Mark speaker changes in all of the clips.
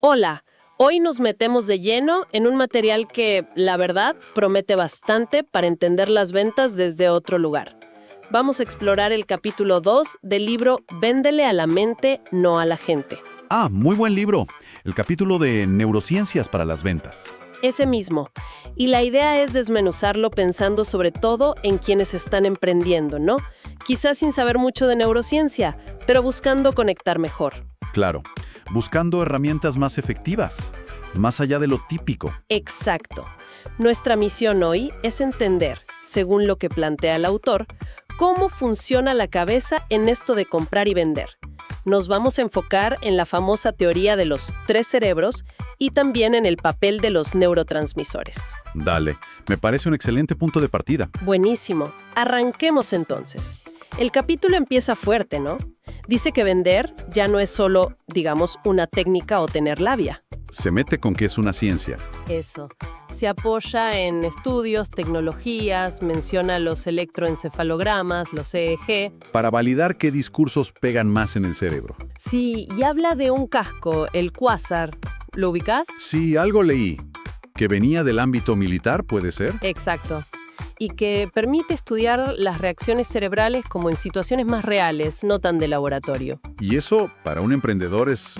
Speaker 1: Hola, hoy nos metemos de lleno en un material que, la verdad, promete bastante para entender las ventas desde otro lugar. Vamos a explorar el capítulo 2 del libro Véndele a la mente, no a la gente.
Speaker 2: Ah, muy buen libro. El capítulo de neurociencias para las ventas.
Speaker 1: Ese mismo. Y la idea es desmenuzarlo pensando sobre todo en quienes están emprendiendo, ¿no? Quizás sin saber mucho de neurociencia, pero buscando conectar mejor.
Speaker 2: Claro, buscando herramientas más efectivas, más allá de lo típico.
Speaker 1: Exacto. Nuestra misión hoy es entender, según lo que plantea el autor, cómo funciona la cabeza en esto de comprar y vender. Nos vamos a enfocar en la famosa teoría de los 3 cerebros y también en el papel de los neurotransmisores.
Speaker 2: Dale, me parece un excelente punto de partida.
Speaker 1: Buenísimo. Arranquemos entonces. El capítulo empieza fuerte, ¿no? Dice que vender ya no es solo, digamos, una técnica o tener labia.
Speaker 2: Se mete con que es una ciencia.
Speaker 1: Eso. Se apoya en estudios, tecnologías, menciona los electroencefalogramas, los EEG.
Speaker 2: Para validar qué discursos pegan más en el cerebro.
Speaker 1: Sí, y habla de un casco, el Quasar. ¿Lo ubicás?
Speaker 2: Sí, algo leí. ¿Que venía del ámbito militar, puede ser?
Speaker 1: Exacto. Y que permite estudiar las reacciones cerebrales como en situaciones más reales, no tan de laboratorio.
Speaker 2: Y eso, para un emprendedor, es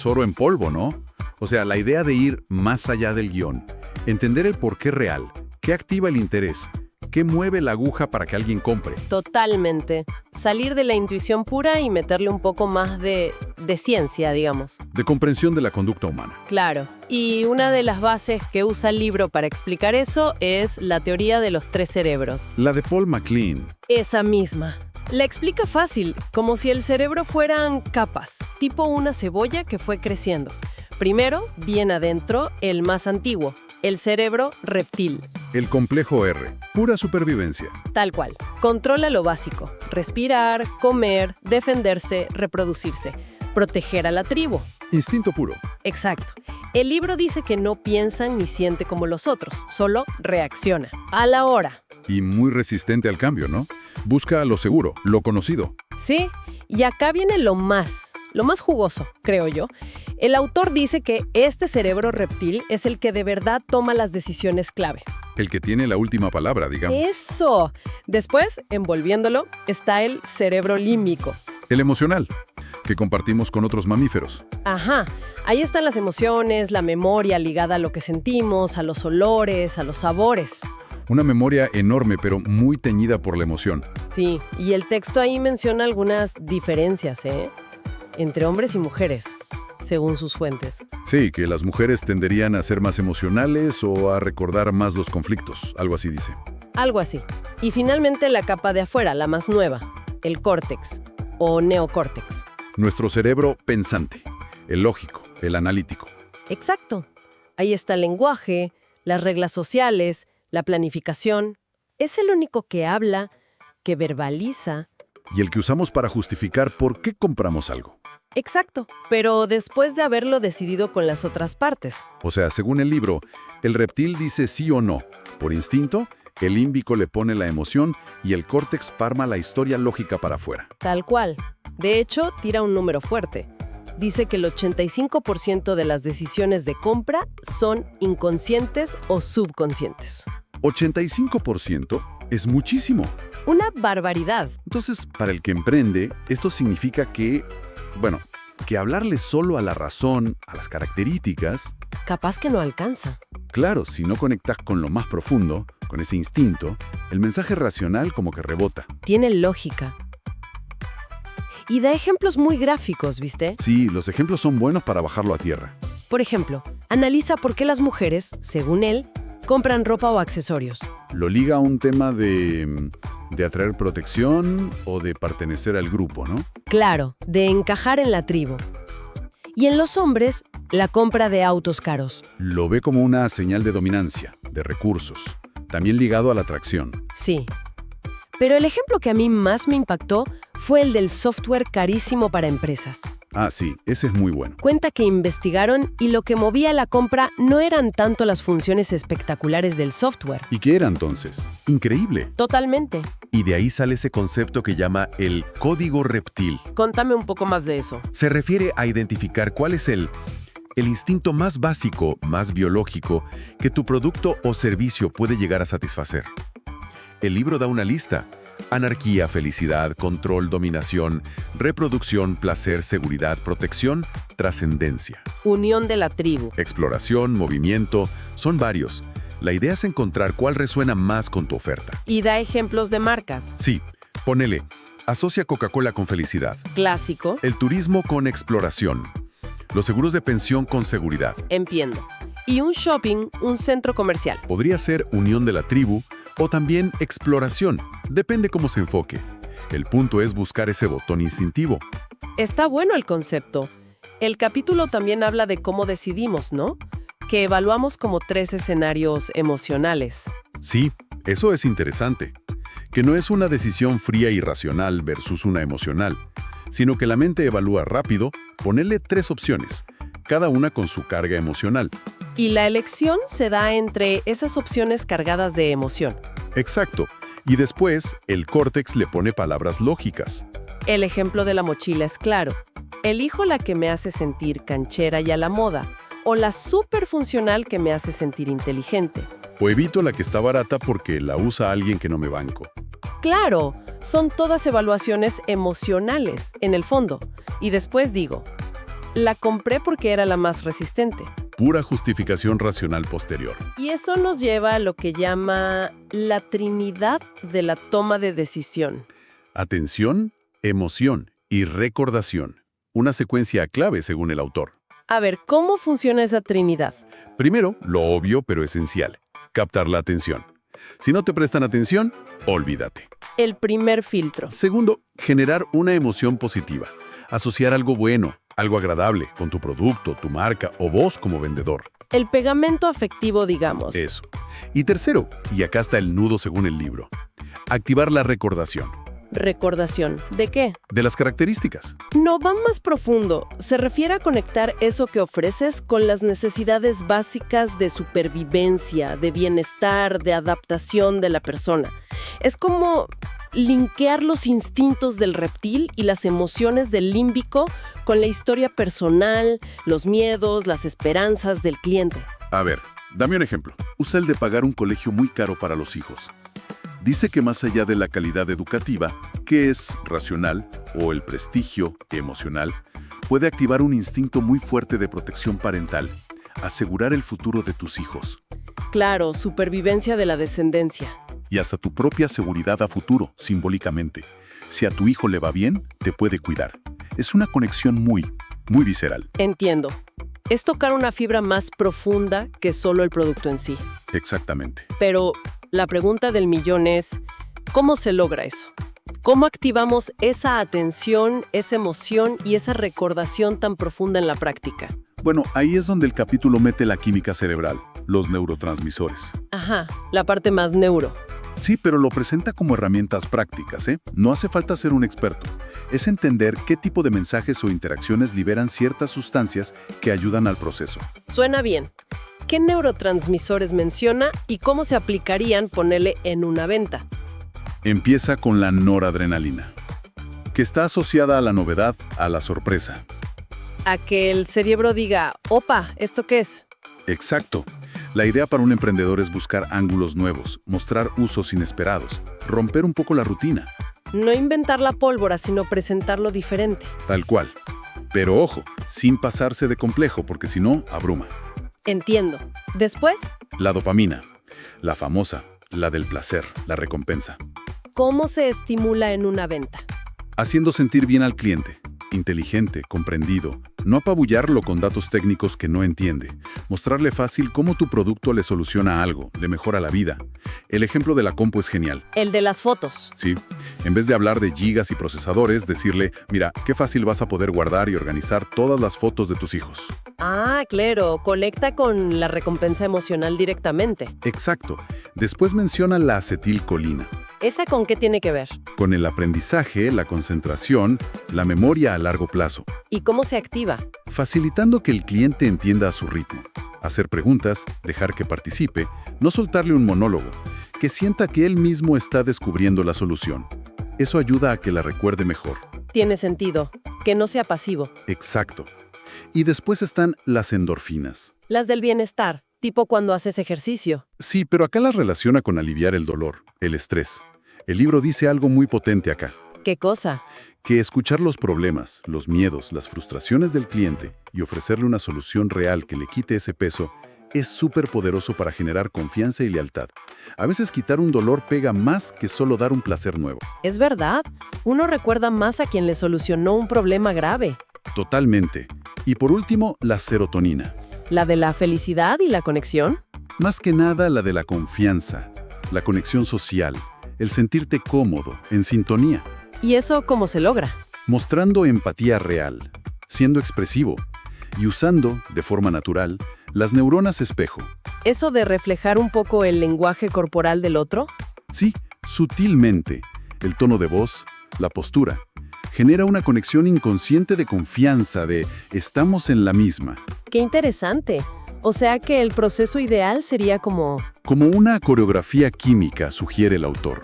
Speaker 2: oro en polvo, ¿no? O sea, la idea de ir más allá del guión, entender el porqué real, qué activa el interés, qué mueve la aguja para que alguien compre.
Speaker 1: Totalmente. Salir de la intuición pura y meterle un poco más de ciencia, digamos.
Speaker 2: De comprensión de la conducta humana.
Speaker 1: Claro. Y una de las bases que usa el libro para explicar eso es la teoría de los 3 cerebros.
Speaker 2: La de Paul MacLean.
Speaker 1: Esa misma. La explica fácil, como si el cerebro fueran capas, tipo una cebolla que fue creciendo. Primero, bien adentro, el más antiguo, el cerebro reptil.
Speaker 2: El complejo R, pura supervivencia.
Speaker 1: Tal cual. Controla lo básico: respirar, comer, defenderse, reproducirse, proteger a la tribu.
Speaker 2: Instinto puro.
Speaker 1: Exacto. El libro dice que no piensan ni siente como los otros, solo reacciona. A la hora.
Speaker 2: Y muy resistente al cambio, ¿no? Busca lo seguro, lo conocido.
Speaker 1: Sí, y acá viene lo más jugoso, creo yo. El autor dice que este cerebro reptil es el que de verdad toma las decisiones clave.
Speaker 2: El que tiene la última palabra, digamos.
Speaker 1: ¡Eso! Después, envolviéndolo, está el cerebro límbico.
Speaker 2: El emocional, que compartimos con otros mamíferos.
Speaker 1: Ajá. Ahí están las emociones, la memoria ligada a lo que sentimos, a los olores, a los sabores.
Speaker 2: Una memoria enorme, pero muy teñida por la emoción.
Speaker 1: Sí, y el texto ahí menciona algunas diferencias, entre hombres y mujeres, según sus fuentes.
Speaker 2: Sí, que las mujeres tenderían a ser más emocionales o a recordar más los conflictos, algo así dice.
Speaker 1: Algo así. Y finalmente la capa de afuera, la más nueva, el córtex o neocórtex.
Speaker 2: Nuestro cerebro pensante, el lógico, el analítico.
Speaker 1: Exacto. Ahí está el lenguaje, las reglas sociales, la planificación. Es el único que habla, que verbaliza.
Speaker 2: Y el que usamos para justificar por qué compramos algo.
Speaker 1: Exacto, pero después de haberlo decidido con las otras partes.
Speaker 2: O sea, según el libro, el reptil dice sí o no. Por instinto, el límbico le pone la emoción y el córtex farma la historia lógica para afuera.
Speaker 1: Tal cual. De hecho, tira un número fuerte. Dice que el 85% de las decisiones de compra son inconscientes o subconscientes.
Speaker 2: 85% es muchísimo.
Speaker 1: Una barbaridad.
Speaker 2: Entonces, para el que emprende, esto significa que hablarle solo a la razón, a las características.
Speaker 1: Capaz que no alcanza.
Speaker 2: Claro, si no conectas con lo más profundo, con ese instinto, el mensaje racional como que rebota.
Speaker 1: Tiene lógica. Y da ejemplos muy gráficos, ¿viste?
Speaker 2: Sí, los ejemplos son buenos para bajarlo a tierra.
Speaker 1: Por ejemplo, analiza por qué las mujeres, según él, compran ropa o accesorios.
Speaker 2: Lo liga a un tema de atraer protección o de pertenecer al grupo, ¿no?
Speaker 1: Claro, de encajar en la tribu. Y en los hombres, la compra de autos caros.
Speaker 2: Lo ve como una señal de dominancia, de recursos, también ligado a la atracción.
Speaker 1: Sí. Pero el ejemplo que a mí más me impactó fue el del software carísimo para empresas.
Speaker 2: Ah, sí, ese es muy bueno.
Speaker 1: Cuenta que investigaron y lo que movía la compra no eran tanto las funciones espectaculares del software.
Speaker 2: ¿Y qué era entonces? Increíble.
Speaker 1: Totalmente.
Speaker 3: Y de ahí sale ese concepto que llama el código reptil.
Speaker 1: Contame un poco más de eso.
Speaker 3: Se refiere a identificar cuál es el instinto más básico, más biológico, que tu producto o servicio puede llegar a satisfacer. El libro da una lista: anarquía, felicidad, control, dominación, reproducción, placer, seguridad, protección, trascendencia.
Speaker 1: Unión de la tribu.
Speaker 3: Exploración, movimiento, son varios. La idea es encontrar cuál resuena más con tu oferta.
Speaker 1: Y da ejemplos de marcas.
Speaker 3: Sí, ponele, asocia Coca-Cola con felicidad,
Speaker 1: Clásico.
Speaker 3: el turismo con exploración, los seguros de pensión con seguridad.
Speaker 1: Entiendo. Y un shopping, un centro comercial.
Speaker 3: Podría ser unión de la tribu o también exploración, depende cómo se enfoque. El punto es buscar ese botón instintivo.
Speaker 1: Está bueno el concepto. El capítulo también habla de cómo decidimos, ¿no? Que evaluamos como 3 escenarios emocionales.
Speaker 3: Sí, eso es interesante. Que no es una decisión fría y racional versus una emocional, sino que la mente evalúa rápido, ponerle 3 opciones, cada una con su carga emocional.
Speaker 1: Y la elección se da entre esas opciones cargadas de emoción.
Speaker 3: Exacto. Y después, el córtex le pone palabras lógicas.
Speaker 1: El ejemplo de la mochila es claro. Elijo la que me hace sentir canchera y a la moda, o la súper funcional que me hace sentir inteligente.
Speaker 3: O evito la que está barata porque la usa alguien que no me banco.
Speaker 1: Claro, son todas evaluaciones emocionales, en el fondo. Y después digo, la compré porque era la más resistente.
Speaker 3: Pura justificación racional posterior.
Speaker 1: Y eso nos lleva a lo que llama la trinidad de la toma de decisión.
Speaker 3: Atención, emoción y recordación. Una secuencia clave según el autor.
Speaker 1: A ver, ¿cómo funciona esa trinidad?
Speaker 3: Primero, lo obvio pero esencial, captar la atención. Si no te prestan atención, olvídate.
Speaker 1: El primer filtro.
Speaker 3: Segundo, generar una emoción positiva. Asociar algo bueno, algo agradable con tu producto, tu marca o vos como vendedor.
Speaker 1: El pegamento afectivo, digamos.
Speaker 3: Eso. Y tercero, y acá está el nudo según el libro, activar la recordación.
Speaker 1: Recordación. ¿De qué?
Speaker 3: De las características.
Speaker 1: No, va más profundo. Se refiere a conectar eso que ofreces con las necesidades básicas de supervivencia, de bienestar, de adaptación de la persona. Es como linkear los instintos del reptil y las emociones del límbico con la historia personal, los miedos, las esperanzas del cliente.
Speaker 3: A ver, dame un ejemplo. Usa el de pagar un colegio muy caro para los hijos. Dice que más allá de la calidad educativa, que es racional, o el prestigio emocional, puede activar un instinto muy fuerte de protección parental, asegurar el futuro de tus hijos.
Speaker 1: Claro, supervivencia de la descendencia.
Speaker 3: Y hasta tu propia seguridad a futuro, simbólicamente. Si a tu hijo le va bien, te puede cuidar. Es una conexión muy visceral.
Speaker 1: Entiendo. Es tocar una fibra más profunda que solo el producto en sí.
Speaker 3: Exactamente.
Speaker 1: Pero la pregunta del millón es, ¿cómo se logra eso? ¿Cómo activamos esa atención, esa emoción y esa recordación tan profunda en la práctica?
Speaker 3: Bueno, ahí es donde el capítulo mete la química cerebral, los neurotransmisores.
Speaker 1: Ajá, la parte más neuro.
Speaker 3: Sí, pero lo presenta como herramientas prácticas, ¿eh? No hace falta ser un experto. Es entender qué tipo de mensajes o interacciones liberan ciertas sustancias que ayudan al proceso.
Speaker 1: Suena bien. ¿Qué neurotransmisores menciona y cómo se aplicarían ponerle en una venta?
Speaker 3: Empieza con la noradrenalina, que está asociada a la novedad, a la sorpresa.
Speaker 1: A que el cerebro diga, opa, ¿esto qué es?
Speaker 3: Exacto. La idea para un emprendedor es buscar ángulos nuevos, mostrar usos inesperados, romper un poco la rutina.
Speaker 1: No inventar la pólvora, sino presentarlo diferente.
Speaker 3: Tal cual. Pero ojo, sin pasarse de complejo, porque si no, abruma.
Speaker 1: Entiendo. Después,
Speaker 3: La dopamina, la famosa, la del placer, la recompensa.
Speaker 1: ¿cómo se estimula en una venta?
Speaker 3: Haciendo sentir bien al cliente, inteligente, comprendido. No apabullarlo con datos técnicos que no entiende. Mostrarle fácil cómo tu producto le soluciona algo, le mejora la vida. El ejemplo de la compu es genial.
Speaker 1: El de las fotos.
Speaker 3: Sí, en vez de hablar de gigas y procesadores, decirle, mira, qué fácil vas a poder guardar y organizar todas las fotos de tus hijos.
Speaker 1: Ah, claro, conecta con la recompensa emocional directamente.
Speaker 3: Exacto. Después menciona la acetilcolina.
Speaker 1: ¿Esa con qué tiene que ver?
Speaker 3: Con el aprendizaje, la concentración, la memoria a largo plazo.
Speaker 1: ¿Y cómo se activa?
Speaker 3: Facilitando que el cliente entienda a su ritmo. Hacer preguntas, dejar que participe, no soltarle un monólogo, que sienta que él mismo está descubriendo la solución. Eso ayuda a que la recuerde mejor.
Speaker 1: Tiene sentido. Que no sea pasivo.
Speaker 3: Exacto. Y después están las endorfinas.
Speaker 1: Las del bienestar, tipo cuando haces ejercicio.
Speaker 3: Sí, pero acá las relaciona con aliviar el dolor, el estrés. El libro dice algo muy potente acá,
Speaker 1: ¿Qué cosa?
Speaker 3: que escuchar los problemas, los miedos, las frustraciones del cliente y ofrecerle una solución real que le quite ese peso es súper poderoso para generar confianza y lealtad. A veces quitar un dolor pega más que solo dar un placer nuevo.
Speaker 1: Es verdad, uno recuerda más a quien le solucionó un problema grave.
Speaker 3: Totalmente. Y por último, la serotonina.
Speaker 1: La de la felicidad y la conexión.
Speaker 3: Más que nada la de la confianza, la conexión social, el sentirte cómodo, en sintonía,
Speaker 1: ¿Y eso cómo se logra?
Speaker 3: mostrando empatía real, siendo expresivo y usando, de forma natural, las neuronas espejo.
Speaker 1: ¿Eso de reflejar un poco el lenguaje corporal del otro?
Speaker 3: Sí, sutilmente, el tono de voz, la postura, genera una conexión inconsciente de confianza, de estamos en la misma.
Speaker 1: ¡Qué interesante! O sea que el proceso ideal sería como...
Speaker 3: Como una coreografía química, sugiere el autor.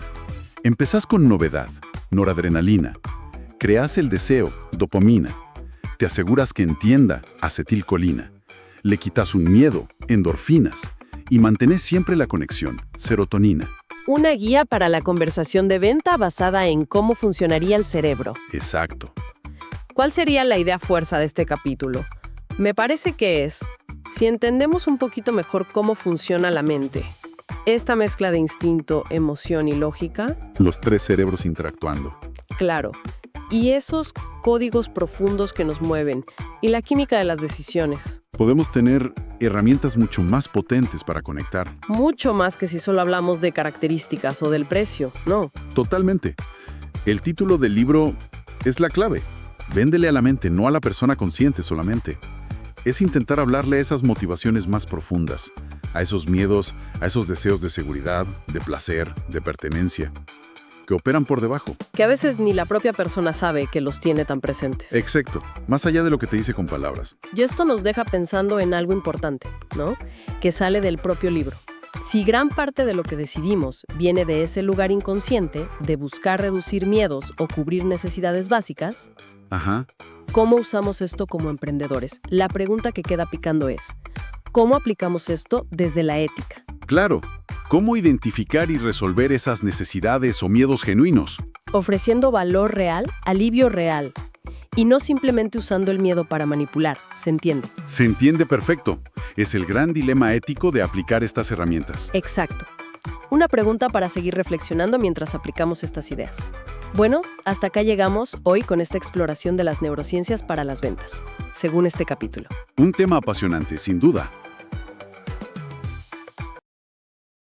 Speaker 3: Empezás con novedad, noradrenalina. Creas el deseo, dopamina. Te aseguras que entienda, acetilcolina. Le quitas un miedo, endorfinas. Y mantenés siempre la conexión, serotonina.
Speaker 1: Una guía para la conversación de venta basada en cómo funcionaría el cerebro.
Speaker 3: Exacto.
Speaker 1: ¿Cuál sería la idea fuerza de este capítulo? Me parece que es, si entendemos un poquito mejor cómo funciona la mente, esta mezcla de instinto, emoción y lógica,
Speaker 3: Los tres cerebros interactuando.
Speaker 1: claro, y esos códigos profundos que nos mueven, y la química de las decisiones,
Speaker 3: Podemos tener herramientas mucho más potentes para conectar.
Speaker 1: mucho más que si solo hablamos de características o del precio, ¿no?
Speaker 3: Totalmente. El título del libro es la clave. Véndele a la mente, no a la persona consciente solamente. Es intentar hablarle a esas motivaciones más profundas, a esos miedos, a esos deseos de seguridad, de placer, de pertenencia, que operan por debajo.
Speaker 1: Que a veces ni la propia persona sabe que los tiene tan presentes.
Speaker 3: Exacto, más allá de lo que te dice con palabras.
Speaker 1: Y esto nos deja pensando en algo importante, ¿no? Que sale del propio libro. Si gran parte de lo que decidimos viene de ese lugar inconsciente, de buscar reducir miedos o cubrir necesidades básicas,
Speaker 3: Ajá.
Speaker 1: ¿cómo usamos esto como emprendedores? La pregunta que queda picando es, ¿cómo aplicamos esto desde la ética?
Speaker 3: Claro. ¿Cómo identificar y resolver esas necesidades o miedos genuinos?
Speaker 1: Ofreciendo valor real, alivio real, y no simplemente usando el miedo para manipular, ¿se entiende?
Speaker 3: Se entiende perfecto. Es el gran dilema ético de aplicar estas herramientas.
Speaker 1: Exacto. Una pregunta para seguir reflexionando mientras aplicamos estas ideas. Bueno, hasta acá llegamos hoy con esta exploración de las neurociencias para las ventas, según este capítulo.
Speaker 3: Un tema apasionante, sin duda.